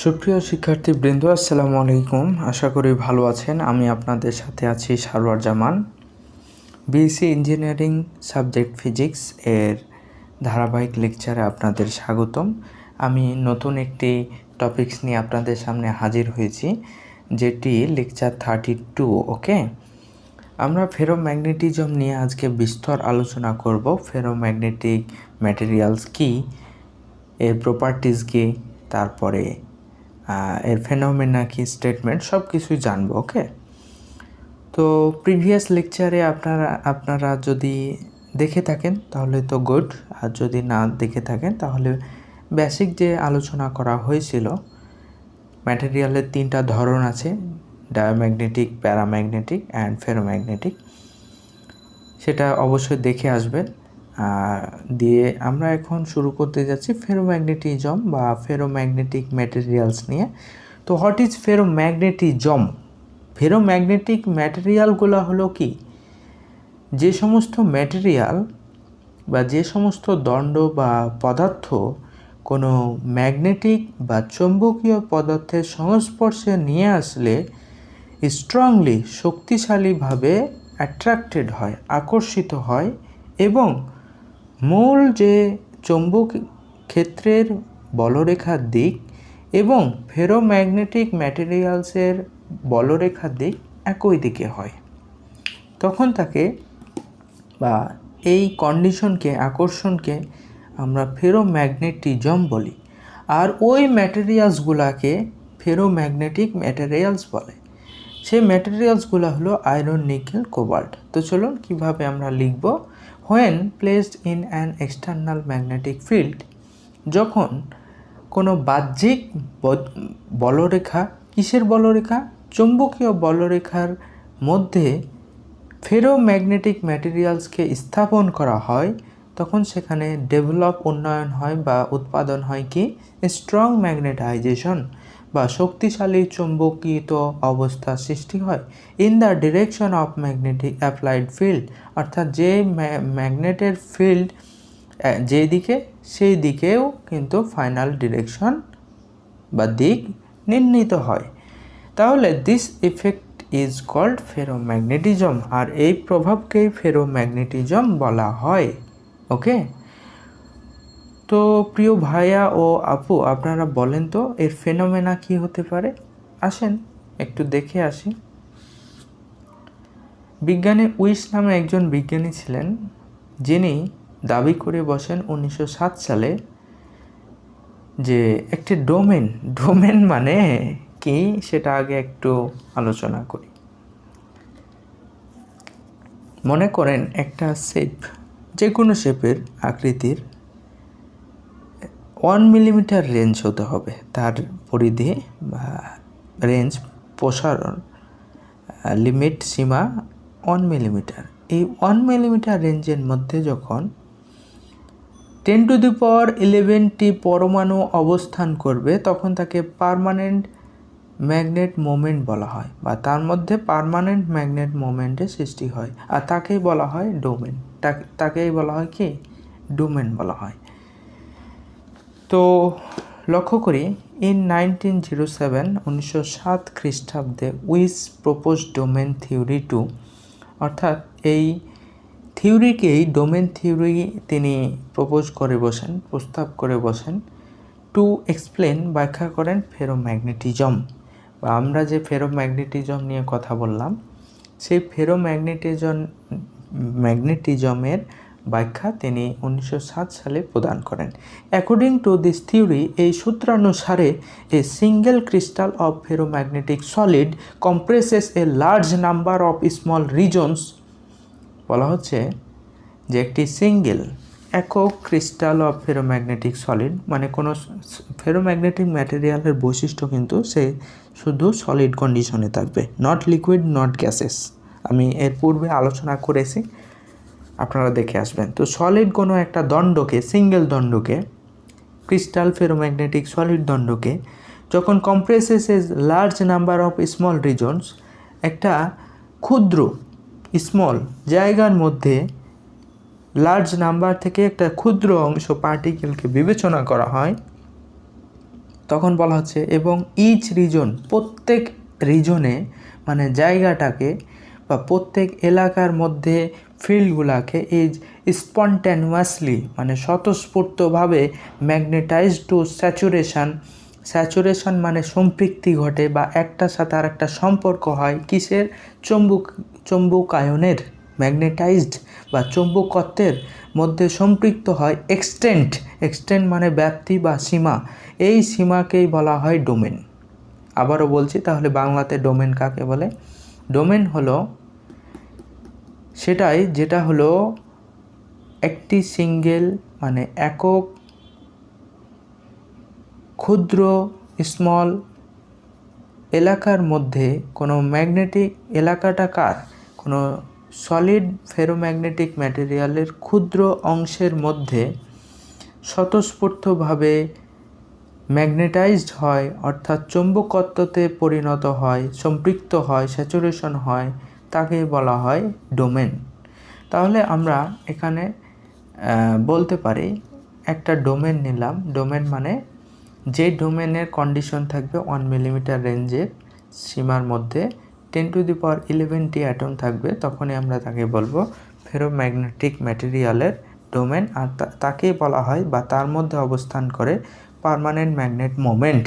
সুপ্রিয় শিক্ষার্থীবৃন্দ, আসসালামু আলাইকুম। আশা করি ভালো আছেন। আমি আপনাদের সাথে আছি সারওয়ার জামান। B.Sc ইঞ্জিনিয়ারিং সাবজেক্ট ফিজিক্স এর ধারাবাহিক লেকচারে আপনাদের স্বাগতম। আমি নতুন একটি টপিকস নিয়ে আপনাদের সামনে হাজির হয়েছি, যেটি লেকচার 32। ওকে, আমরা ফেরোম্যাগনেটিজম নিয়ে আজকে বিস্তর আলোচনা করব। ফেরোম্যাগনেটিক ম্যাটেরিয়ালস কি, এর প্রপার্টিজ কি, তারপরে এর ফেনোমেনা কি, স্টেটমেন্ট, সব কিছুই জানবো। ওকে, তো প্রিভিয়াস লেকচারে আপনারা যদি দেখে থাকেন তাহলে তো গুড, আর যদি না দেখে থাকেন তাহলে বেসিক যে আলোচনা করা হয়েছিল, ম্যাটেরিয়ালের 3টা ধরন আছে, ডায়াম্যাগনেটিক, প্যারাম্যাগনেটিক অ্যান্ড ফেরোম্যাগনেটিক, সেটা অবশ্যই দেখে আসবেন। দিয়ে আমরা এখন শুরু করতে যাচ্ছি ফেরোম্যাগনেটিজম বা ফেরোম্যাগনেটিক ম্যাটেরিয়ালস নিয়ে। তো হোয়াট ইজ ফেরোম্যাগনেটিজম? ফেরোম্যাগনেটিক ম্যাটেরিয়ালগুলো হলো কি, যে সমস্ত ম্যাটেরিয়াল বা যে সমস্ত দণ্ড বা পদার্থ কোনো ম্যাগনেটিক বা চৌম্বকীয় পদার্থের সংস্পর্শে নিয়ে আসলে স্ট্রংলি, শক্তিশালীভাবে অ্যাট্রাক্টেড হয়, আকর্ষিত হয়, এবং মূল যে চৌম্বক ক্ষেত্রের বলরেখার দিক এবং ফেরোম্যাগনেটিক ম্যাটেরিয়ালসের বলরেখার দিক একই দিকে হয়, তখন তাকে বা এই কন্ডিশনকে, আকর্ষণকে আমরা ফেরোম্যাগনেটিজম বলি। আর ওই ম্যাটেরিয়ালসগুলোকে ফেরোম্যাগনেটিক ম্যাটেরিয়ালস বলে। সেই ম্যাটেরিয়ালসগুলো হলো আয়রন, নিকেল, কোবাল্ট। তো চলুন কীভাবে আমরা লিখব। When placed in an external magnetic field, যখন কোনো বাহ্যিক বলরেখা, কিসের বলরেখা? চৌম্বকীয় বলরেখার মধ্যে ফেরোম্যাগনেটিক ম্যাটেরিয়ালসকে স্থাপন করা হয়, তখন সেখানে উন্নয়ন হয় বা উৎপাদন হয় কি? স্ট্রং ম্যাগনেটাইজেশন বা শক্তিশালী চৌম্বকিত অবস্থা সৃষ্টি হয় in the direction of magnetic applied field, অর্থাৎ যে ম্যাগনেটের ফিল্ড যেদিকে, সেই দিকেও কিন্তু ফাইনাল ডিরেকশন বা দিক নির্ণীত হয়। তাহলে this effect is called ferromagnetism, আর এই প্রভাবকেই ফেরোম্যাগনেটিজম বলা হয়। ওকে, তো প্রিয় ভাইয়া ও আপু, আপনারা বলেন তো এর ফেনোমেনা কি হতে পারে? আসেন একটু দেখে আসি। বিজ্ঞানী উইস নামে একজন বিজ্ঞানী ছিলেন, যিনি দাবি করে বসেন 1907 সালে যে একটি ডোমেন মানে কি সেটা আগে একটু আলোচনা করি। মনে করেন একটা শেপ, যে কোনো শেপের আকৃতির 1 মিলিমিটার রেঞ্জ হতে হবে, তার পরিধি বা রেঞ্জ, প্রসারণ, লিমিট, সীমা 1 মিলিমিটার। এই 1 মিলিমিটার রেঞ্জের মধ্যে যখন 10⁻11টি পরমাণু অবস্থান করবে, তখন তাকে পার্মানেন্ট ম্যাগনেট মোমেন্ট বলা হয়, বা তার মধ্যে পার্মানেন্ট ম্যাগনেট মোমেন্টের সৃষ্টি হয়, আর তাকেই বলা হয় ডোমেন। তাকেই বলা হয় কি? ডোমেন বলা হয়। তো লক্ষ্য করি, ইন 1907 খ্রিস্টাব্দে উইস প্রপোজ ডোমেন থিওরি 2, অর্থাৎ এই থিওরিকেই ডোমেন থিওরি তিনি প্রস্তাব করে বসেন টু এক্সপ্লেন, ব্যাখ্যা করেন ফেরোম্যাগনেটিজম। বা আমরা যে ফেরোম্যাগনেটিজম নিয়ে কথা বললাম, সেই ম্যাগনেটিজমের ব্যাখ্যা তিনি 1907 সালে প্রদান করেন। অ্যাকর্ডিং টু দিস থিওরি, এই সূত্রানুসারে a single crystal of ferromagnetic solid compresses a large number of small regions. বলা হচ্ছে যে একটি সিঙ্গেল, একক ক্রিস্টাল অফ ফেরোম্যাগনেটিক সলিড, মানে কোনো ফেরোম্যাগনেটিক ম্যাটেরিয়ালের বৈশিষ্ট্য কিন্তু সে শুধু সলিড কন্ডিশনে থাকবে, নট লিকুইড, নট গ্যাসেস। আমি এর পূর্বে আলোচনা করেছি, আপনারা দেখে আসবেন। তো সলিড কোনো একটা দণ্ডকে, সিঙ্গেল দণ্ডকে, ক্রিস্টাল ফেরোম্যাগনেটিক সলিড দণ্ডকে যখন compresses a large number of small regions, একটা ক্ষুদ্র স্মল জায়গার মধ্যে লার্জ নাম্বার থেকে একটা ক্ষুদ্র অংশ পার্টিকেলকে বিবেচনা করা হয়, তখন বলা হচ্ছে এবং ইচ রিজন, প্রত্যেক রিজনে মানে জায়গাটাকে বা প্রত্যেক এলাকার মধ্যে ফিল্ডগুলোকে ইজ স্পন্টেনিয়াসলি মানে স্বতঃস্ফূর্তভাবে ম্যাগনেটাইজড টু স্যাচুরেশন। স্যাচুরেশন মানে সম্পৃক্তি ঘটে বা একটার সাথে আর একটা সম্পর্ক হয় কিসের? চৌম্বকায়নের, ম্যাগনেটাইজড বা চৌম্বকত্বের মধ্যে সম্পৃক্ত হয়। এক্সটেন্ট মানে ব্যাপ্তি বা সীমা, এই সীমাকেই বলা হয় ডোমেন। আবারও বলছি, তাহলে বাংলাতে ডোমেন কাকে বলে? ডোমেন হলো সেটাই যেটা হলো একটি সিঙ্গেল মানে একক ক্ষুদ্র স্মল এলাকার মধ্যে কোনো ম্যাগনেটিক এলাকাটা কার? কোনো সলিড ফেরোম্যাগনেটিক ম্যাটেরিয়ালের ক্ষুদ্র অংশের মধ্যে স্বতঃস্ফূর্তভাবে ম্যাগনেটাইজড হয়, অর্থাৎ চৌম্বকত্বতে পরিণত হয়, সম্পৃক্ত হয়, স্যাচুরেশন হয়, তাকে বলা হয় ডোমেন। তাহলে আমরা এখানে বলতে পারি একটা ডোমেন নিলাম। ডোমেন মানে যে ডোমেনের কন্ডিশন থাকবে 1 মিলিমিটার রেঞ্জের সীমার মধ্যে 10⁻11টি অ্যাটম থাকবে, তখনই আমরা তাকে বলবো ফেরোম্যাগনেটিক ম্যাটেরিয়ালের ডোমেন। আর তাকেই বলা হয় বা তার মধ্যে অবস্থান করে পার্মানেন্ট ম্যাগনেট মোমেন্ট,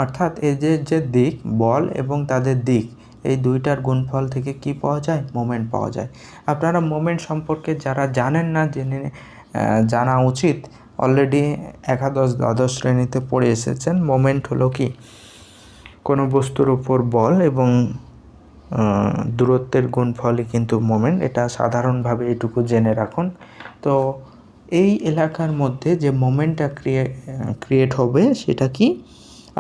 অর্থাৎ এই যে দিক বল এবং তাদের দিক, এই দুইটার গুণফল থেকে কি পাওয়া যায়? মোমেন্ট পাওয়া যায়। আপনারা মোমেন্ট সম্পর্কে যারা জানেন না, জানা উচিত। অলরেডি একাদশ দ্বাদশ শ্রেণীতে পড়ে এসেছেন। মোমেন্ট হলো কি? কোনো বস্তুর উপর বল এবং দূরত্বের গুণফলই কিন্তু মোমেন্ট। এটা সাধারণভাবে এটুকু জেনে রাখুন। তো এই এলাকার মধ্যে যে মোমেন্টটা ক্রিয়েট হবে সেটা কি?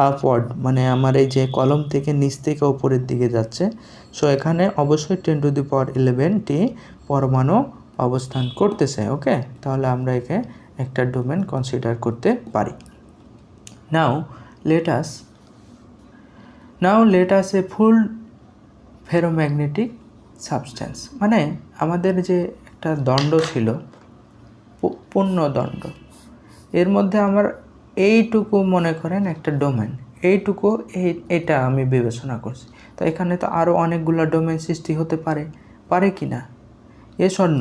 আপওয়ার্ড, মানে আমার এই যে কলম থেকে নিচ থেকে উপরের দিকে যাচ্ছে। সো এখানে অবশ্যই 10⁻11টি পরমাণু অবস্থান করতেছে। ওকে, তাহলে আমরা একে একটা ডোমেন কনসিডার করতে পারি। নাও let us a full ferromagnetic substance, মানে আমাদের যে একটা দণ্ড ছিল, পূর্ণ দণ্ড, এর মধ্যে আমার এইটুকু মনে করেন একটা ডোমেন, এইটুকু এটা আমি বিবেচনা করছি। তো এখানে তো আরও অনেকগুলো ডোমেন সৃষ্টি হতে পারে কি না? শূন্য।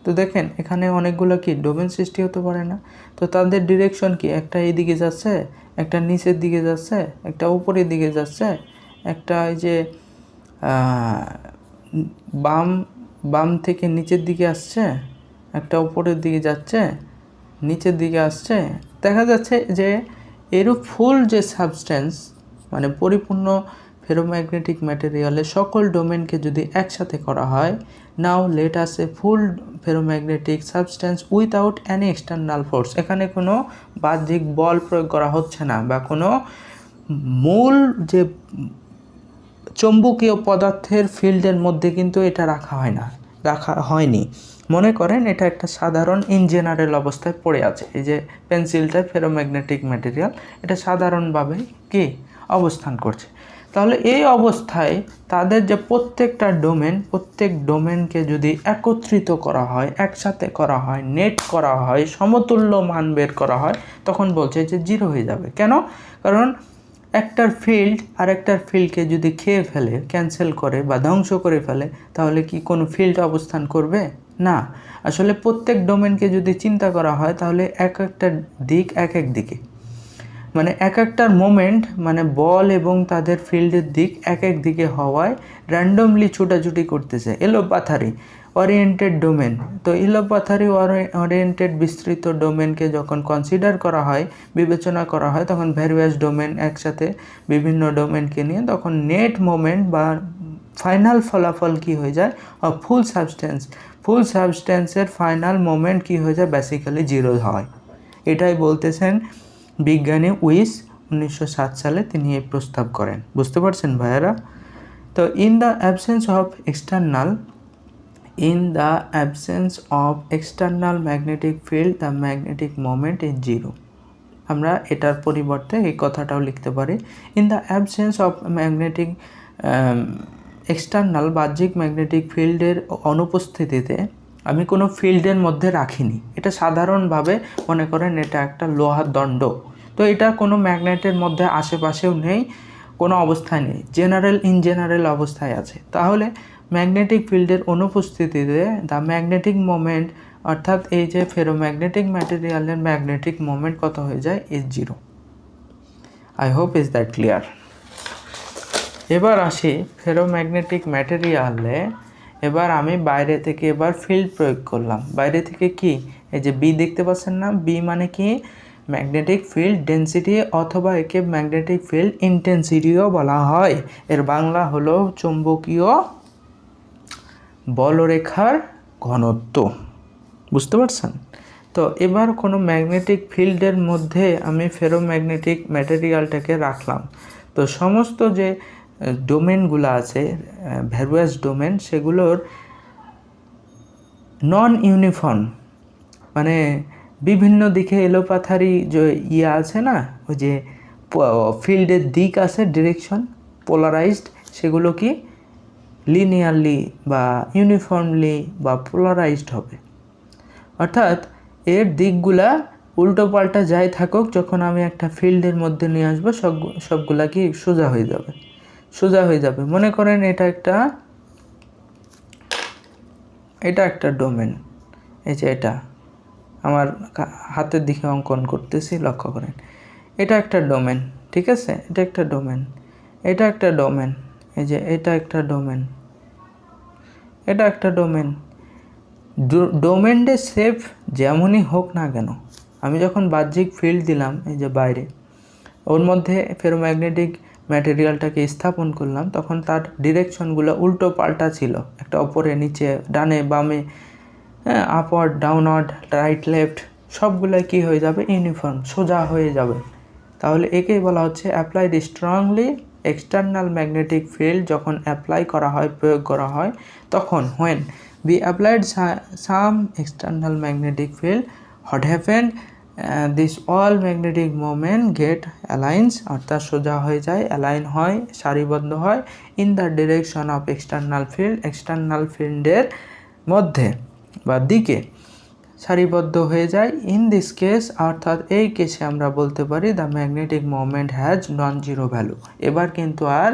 তো দেখেন এখানে অনেকগুলো কি ডোমেন সৃষ্টি হতে পারে না? তো তাদের ডিরেকশন কি? একটা এইদিকে যাচ্ছে, একটা নিচের দিকে যাচ্ছে, একটা উপরের দিকে যাচ্ছে, একটা এই যে বাম থেকে নিচের দিকে আসছে, একটা উপরের দিকে যাচ্ছে, নিচের দিকে আসছে। দেখা যাচ্ছে যে এরূপ ফুল যে সাবস্টেন্স মানে পরিপূর্ণ ফেরোম্যাগনেটিক ম্যাটেরিয়ালের সকল ডোমেনকে যদি একসাথে করা হয়, now let us a full ferromagnetic substance without any external force. এখানে কোনো বাহ্যিক বল প্রয়োগ করা হচ্ছে না বা কোনো মূল যে চৌম্বকীয় পদার্থের ফিল্ডের মধ্যে কিন্তু এটা রাখা হয়নি। মনে করেন এটা একটা সাধারণ ইন জেনারেল অবস্থায় পড়ে আছে। এই যে পেন্সিলটা ফেরোম্যাগনেটিক ম্যাটেরিয়াল, এটা সাধারণভাবে কি অবস্থান করছে। তাহলে এই অবস্থায় তাদের যে প্রত্যেক ডোমেনকে যদি একত্রিত করা হয়, একসাথে করা হয়, নেট করা হয়, সমতুল্য মান বের করা হয়, তখন বলছে যে 0 হয়ে যাবে। কেন? কারণ একটার ফিল্ড আর একটার ফিল্ডকে যদি খেয়ে ফেলে, ক্যান্সেল করে বা ধ্বংস করে ফেলে, তাহলে কি কোনো ফিল্ড অবস্থান করবে না। আসলে প্রত্যেক ডোমেনকে যদি চিন্তা করা হয়, তাহলে এক একটা দিক এক দিকে, মানে এক একটার মোমেন্ট মানে বল এবং তাদের ফিল্ডের দিক এক দিকে হওয়ায় র্যান্ডমলি ছুটাছুটি করতেছে। এলোপাথারি ওরিয়েন্টেড ডোমেন। তো এলোপাথারি ওরিয়েন্টেড বিস্তৃত ডোমেনকে যখন কনসিডার করা হয়, বিবেচনা করা হয়, তখন ভ্যারিয়াস ডোমেন একসাথে বিভিন্ন ডোমেনকে নিয়ে তখন নেট মোমেন্ট বা ফাইনাল ফলাফল কি হয়ে যায়? ফুল সাবস্টেন্সের ফাইনাল মোমেন্ট কি হয়ে যায়? বেসিক্যালি 0 হয়। এটাই বলতেছেন বিজ্ঞানী উইস 1907 সালে তিনি এই প্রস্তাব করেন। বুঝতে পারছেন ভাইয়ারা? তো in the absence of external magnetic field the magnetic moment is 0। আমরা এটার পরিবর্তে এই কথাটাও লিখতে পারি, in the absence of external বাহ্যিক ম্যাগনেটিক ফিল্ডের অনুপস্থিতিতে আমি কোনো ফিল্ডের মধ্যে রাখিনি, এটা সাধারণভাবে মনে করেন এটা একটা লোহার দণ্ড, তো এটা কোনো ম্যাগনেটের মধ্যে আশেপাশেও নেই, কোনো অবস্থায় নেই, ইন জেনারেল অবস্থায় আছে। তাহলে ম্যাগনেটিক ফিল্ডের অনুপস্থিতিতে দ্য ম্যাগনেটিক মোমেন্ট, অর্থাৎ এই যে ফেরোম্যাগনেটিক ম্যাটেরিয়ালের ম্যাগনেটিক মোমেন্ট কত হয়ে যায়, is zero. I hope is that clear. এবার আসি ফেরোম্যাগনেটিক ম্যাটেরিয়ালে, এবার আমি বাইরে থেকে এবার ফিল্ড প্রয়োগ করলাম। বাইরে থেকে কি, এই যে বি দেখতে পাচ্ছেন না, বি মানে কি, ম্যাগনেটিক ফিল্ড ডেন্সিটি, অথবা একে ম্যাগনেটিক ফিল্ড ইন্টেন্সিটিও বলা হয়। এর বাংলা হলো চৌম্বকীয় বলরেখার ঘনত্ব। বুঝতে পারছেন? তো এবার কোনো ম্যাগনেটিক ফিল্ডের মধ্যে আমি ফেরোম্যাগনেটিক ম্যাটেরিয়ালটাকে রাখলাম। তো সমস্ত যে ডোমেনগুলো আছে, ভ্যারিয়াস ডোমেন, সেগুলোর নন ইউনিফর্ম, মানে বিভিন্ন দিকে এলোপাথারি যে আছে না, ওই যে ফিল্ডের দিক আছে, ডিরেকশন পোলারাইজড, সেগুলো কি লিনিয়ারলি বা ইউনিফর্মলি বা পোলারাইজড হবে। অর্থাৎ এর দিকগুলা উল্টো পাল্টা যাই থাকুক, যখন আমি একটা ফিল্ডের মধ্যে নিয়ে আসবো সবগুলা কি সোজা হয়ে যাবে। মনে করেন এটা একটা ডোমেন, এই যে এটা আমার হাতের দিকে অঙ্কন করতেছি, লক্ষ্য করেন, এটা একটা ডোমেন, ঠিক আছে, এটা একটা ডোমেন, এই যে এটা একটা ডোমেন, ডোমেনের শেপ যেমনই হোক না কেন, আমি যখন বাহ্যিক ফিল্ড দিলাম এই যে বাইরে, ওর মধ্যে ফেরোম্যাগনেটিক ম্যাটেরিয়ালটাকে স্থাপন করলাম, তখন তার ডিরেকশনগুলো উল্টো পাল্টা ছিল, একটা ওপরে নিচে ডানে বামে, হ্যাঁ, আপওয়ার্ড ডাউনওয়ার্ড রাইট লেফট, সবগুলো কি হয়ে যাবে, ইউনিফর্ম, সোজা হয়ে যাবে। তাহলে একেই বলা হচ্ছে applied strongly external magnetic field. যখন অ্যাপ্লাই করা হয়, প্রয়োগ করা হয়, তখন when we applied some external magnetic field, what happened, this all magnetic moment get aligns, অর্থাৎ সোজা হয়ে যায়, অ্যালাইন হয়, সারিবদ্ধ হয়, in the direction of external field, external ফিল্ডের মধ্যে বা দিকে সারিবদ্ধ হয়ে যায়। ইন দিস কেস, অর্থাৎ এই কেসে আমরা বলতে পারি the magnetic moment has non zero value. এবার কিন্তু আর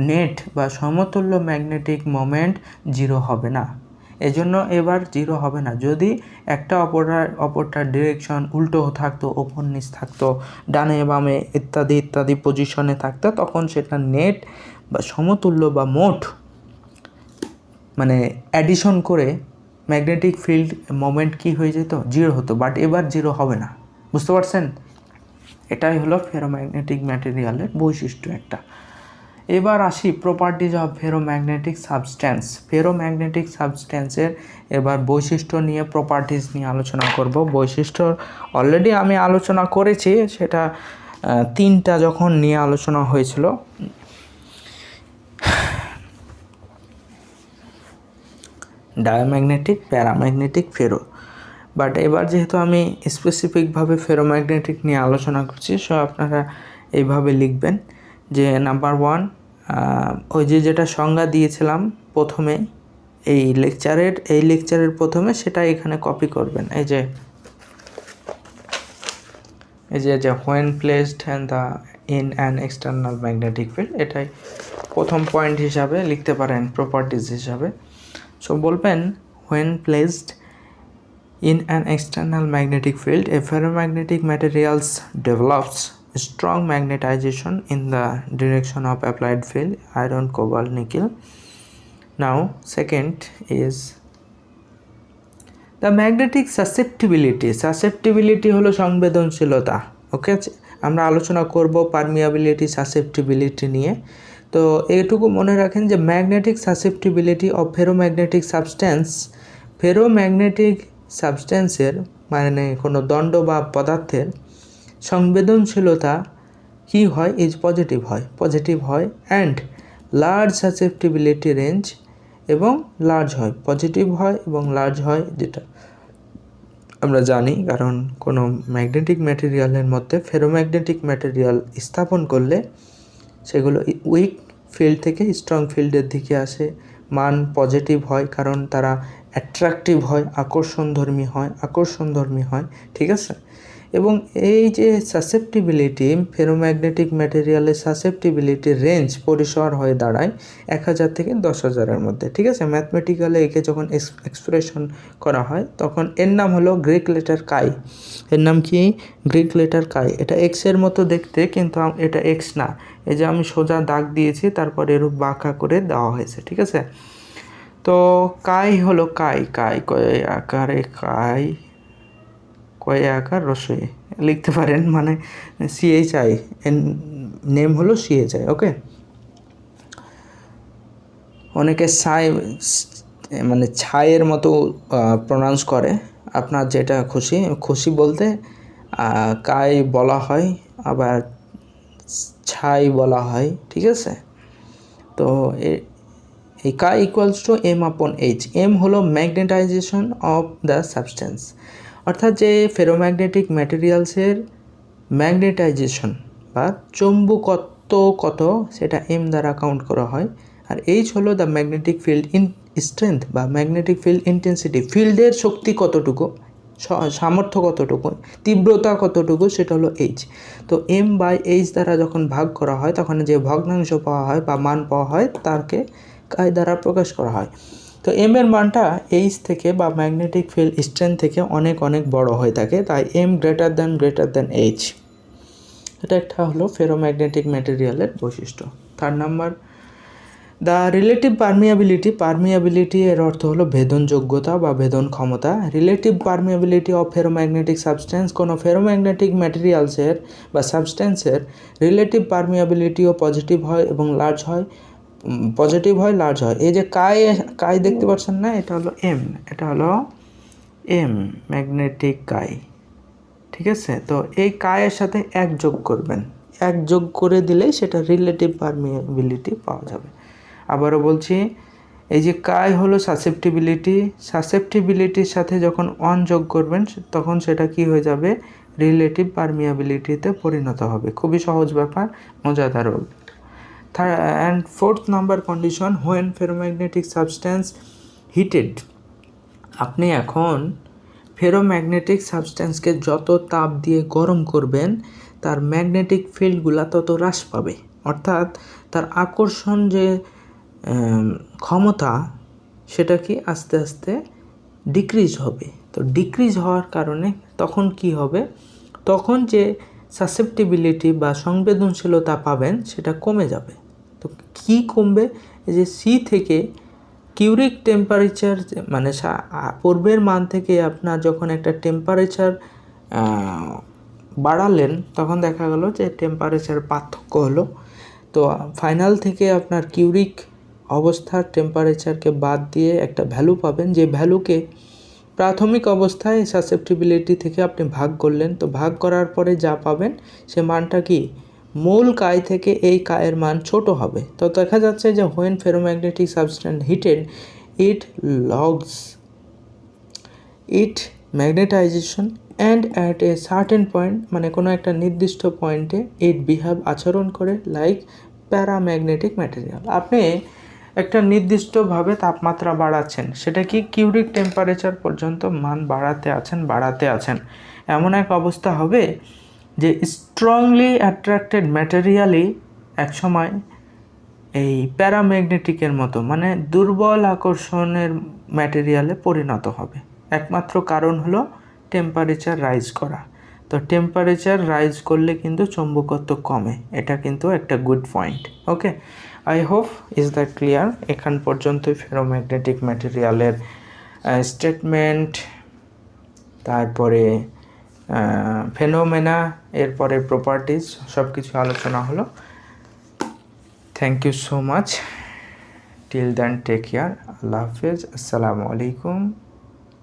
নেট বা সমতুল্য ম্যাগনেটিক মোমেন্ট জিরো হবে না, এজন্য এবার জিরো হবে না। যদি একটা অপরটার ডিরেকশন উল্টো থাকতো, ওপর নিচ থাকতো, ডানে বামে ইত্যাদি পজিশনে থাকতো, তখন সেটা নেট বা সমতুল্য বা মোট মানে অ্যাডিশন করে ম্যাগনেটিক ফিল্ড মোমেন্ট কি হয়ে যেত, জিরো হতো। বাট এবার জিরো হবে না। বুঝতে পারছেন? এটাই হলো ফেরোম্যাগনেটিক ম্যাটেরিয়ালের বৈশিষ্ট্য একটা। এবার আসি properties of ferromagnetic substance. Ferromagnetic সাবস্ট্যান্সের এবার বৈশিষ্ট্য নিয়ে, প্রপার্টিজ নিয়ে আলোচনা করব। বৈশিষ্ট্য অলরেডি আমি আলোচনা করেছি, সেটা তিনটা যখন নিয়ে আলোচনা হয়েছিল। ডায়াম্যাগনেটিক, প্যারাম্যাগনেটিক, ফেরো। বাট এবার যেহেতু আমি স্পেসিফিকভাবে ফেরোম্যাগনেটিক নিয়ে আলোচনা করছি, সো আপনারা এইভাবে লিখবেন যে নাম্বার 1, ওই যেটা সংজ্ঞা দিয়েছিলাম প্রথমে এই লেকচারের প্রথমে, সেটা এখানে কপি করবেন। এই যে when placed in an external magnetic field, এটাই প্রথম পয়েন্ট হিসাবে লিখতে পারেন, প্রপার্টিজ হিসাবে। সো বলবেন when placed in an external magnetic field, a ferromagnetic materials develops strong magnetization in the direction of applied field, iron, cobalt, nickel. Now second is the magnetic susceptibility হলো সংবেদনশীলতা। ওকে, আমরা আলোচনা করব পারমিয়াবিলিটি, সাসেপ্টিবিলিটি নিয়ে। তো এইটুকু মনে রাখেন যে ম্যাগনেটিক সাসেপ্টিবিলিটি অফ ফেরোম্যাগনেটিক সাবস্ট্যান্সের মানে কোনো দণ্ড বা পদার্থের সংবেদনশীলতা কি হয়, ইজ পজিটিভ হয় অ্যান্ড লার্জ সাসেপ্টিবিলিটি রেঞ্জ, এবং লার্জ হয়, পজিটিভ হয় এবং লার্জ হয়, যেটা আমরা জানি। কারণ কোনো ম্যাগনেটিক ম্যাটেরিয়ালের মধ্যে ফেরোম্যাগনেটিক ম্যাটেরিয়াল স্থাপন করলে সেগুলো উইক ফিল্ড থেকে স্ট্রং ফিল্ডের দিকে আসে, মান পজিটিভ হয়, কারণ তারা অ্যাট্রাকটিভ হয়, আকর্ষণধর্মী হয়, ঠিক আছে। এবং এই যে সাসেপ্টিবিলিটি, ফেরোম্যাগনেটিক ম্যাটেরিয়ালের সাসেপ্টিবিলিটি রেঞ্জ পরিসর হয়ে দাঁড়ায় 1000 থেকে 10,000-এর মধ্যে, ঠিক আছে। ম্যাথমেটিক্যালি একে যখন এক্সপ্রেশন করা হয় তখন এর নাম হলো গ্রিক লেটার কাই। এর নাম কি? গ্রিক লেটার কাই। এটা এক্সের মতো দেখতে, কিন্তু এটা এক্স না। এই যে আমি সোজা দাগ দিয়েছি, তারপর এরূপ বাঁকা করে দেওয়া হয়েছে, ঠিক আছে। তো কাই হলো কাই কয় আকার রসই লিখতে পারেন, মানে CHI, নেম হলো CHI, ওকে। অনেকে মানে ছাইয়ের মতো প্রনাউন্স করে, আপনার যেটা খুশি বলতে কাই বলা হয়, আবার ছাই বলা হয়, ঠিক আছে। তো এই কাই ইকুয়ালস টু M/H। এম হলো ম্যাগনেটাইজেশন অফ দ্য সাবস্টেন্স, অর্থাৎ যে ফেরোম্যাগনেটিক ম্যাটেরিয়ালসের ম্যাগনেটাইজেশন বা চৌম্বকত্ব কত, সেটা এম দ্বারা কাউন্ট করা হয়। আর এইচ হলো দ্য ম্যাগনেটিক ফিল্ড স্ট্রেংথ বা ম্যাগনেটিক ফিল্ড ইন্টেন্সিটি, ফিল্ডের শক্তি কতটুকু, সামর্থ্য কতটুকু, তীব্রতা কতটুকু, সেটা হলো এইচ। তো M/H দ্বারা যখন ভাগ করা হয় তখন যে ভগ্নাংশ পাওয়া হয় বা মান পাওয়া হয় তাকে কাই দ্বারা প্রকাশ করা হয়। তো এম এর মানটা এইচ থেকে বা ম্যাগনেটিক ফিল্ড স্ট্রেংথ থেকে অনেক বড় হয়ে থাকে, তাই এম গ্রেটার দ্যান এইচ। এটা একটা হলো ফেরোম্যাগনেটিক ম্যাটেরিয়ালের বৈশিষ্ট্য। 3 নাম্বার, দ্য রিলেটিভ পারমিয়াবিলিটি এর অর্থ হলো ভেদনযোগ্যতা বা ভেদন ক্ষমতা। Relative permeability of ferromagnetic substance, কোনো ফেরোম্যাগনেটিক ম্যাটেরিয়ালসের বা সাবস্টেন্সের রিলেটিভ পারমিয়াবিলিটিও পজিটিভ হয় এবং লার্জ হয়, এই যে কাই দেখতে পাচ্ছেন না, এটা হলো এম ম্যাগনেটিক কাই, ঠিক আছে। তো এই কায়ের সাথে 1 যোগ করবেন, 1 যোগ করে দিলেই সেটা রিলেটিভ পারমিয়াবিলিটি পাওয়া যাবে। আবারও বলছি, এই যে কাই হলো সাসেপ্টিবিলিটির সাথে যখন 1 যোগ করবেন তখন সেটা কি হয়ে যাবে, রিলেটিভ পারমিয়াবিলিটিতে পরিণত হবে। খুবই সহজ ব্যাপার, মজাদার। And 4th number condition, when ferromagnetic substance heated. আপনি এখন ফেরোম্যাগনেটিক সাবস্টেন্সকে যত তাপ দিয়ে গরম করবেন তার ম্যাগনেটিক ফিল্ডগুলো তত হ্রাস পাবে, অর্থাৎ তার আকর্ষণ যে ক্ষমতা সেটা কি আস্তে আস্তে ডিক্রিজ হবে। তো ডিক্রিজ হওয়ার কারণে তখন কি হবে, তখন যে সাসেপ্টিবিলিটি বা সংবেদনশীলতা পাবেন সেটা কমে যাবে। তো কি কমবে, এই যে সি থেকে কিউরিক টেম্পারেচার, মানে পূর্বের মান থেকে আপনার যখন একটা টেম্পারেচার বাড়ালেন তখন দেখা গেল যে টেম্পারেচার পার্থক্য হলো। তো ফাইনাল থেকে আপনার কিউরিক অবস্থার টেম্পারেচারকে বাদ দিয়ে একটা ভ্যালু পাবেন, যে ভ্যালুকে প্রাথমিক অবস্থায় সাসেপ্টিবিলিটি থেকে আপনি ভাগ করলেন। তো ভাগ করার পরে যা পাবেন সে মানটা কি, মূল কাই থেকে এই কায়ের মান ছোট হবে। তো দেখা যাচ্ছে যে when ferromagnetic substance heated, it lose it magnetization and at a certain point, মানে কোনো একটা নির্দিষ্ট পয়েন্টে ইট বিহেভ, আচরণ করে লাইক প্যারাম্যাগনেটিক ম্যাটেরিয়াল। আপনি একটা নির্দিষ্টভাবে তাপমাত্রা বাড়াচ্ছেন, সেটা কি কিউরিক টেম্পারেচার পর্যন্ত মান বাড়াতে আছেন, এমন এক অবস্থা হবে যে স্ট্রংলি অ্যাট্রাক্টেড ম্যাটেরিয়ালই একসময় এই প্যারাম্যাগনেটিকের মতো, মানে দুর্বল আকর্ষণের ম্যাটেরিয়ালে পরিণত হবে। একমাত্র কারণ হলো টেম্পারেচার রাইজ করা। তো টেম্পারেচার রাইজ করলে কিন্তু চৌম্বকত্ব কমে, এটা কিন্তু একটা good point. Okay, I hope is that clear. এখান পর্যন্তই ফেরোম্যাগনেটিক ম্যাটেরিয়ালের স্টেটমেন্ট, তারপরে ফেনোমেনা, এরপরে প্রপার্টিজ, সব কিছু আলোচনা হলো। Thank you so much. Till then take care. আল্লাহ হাফেজ। আসসালামু আলাইকুম।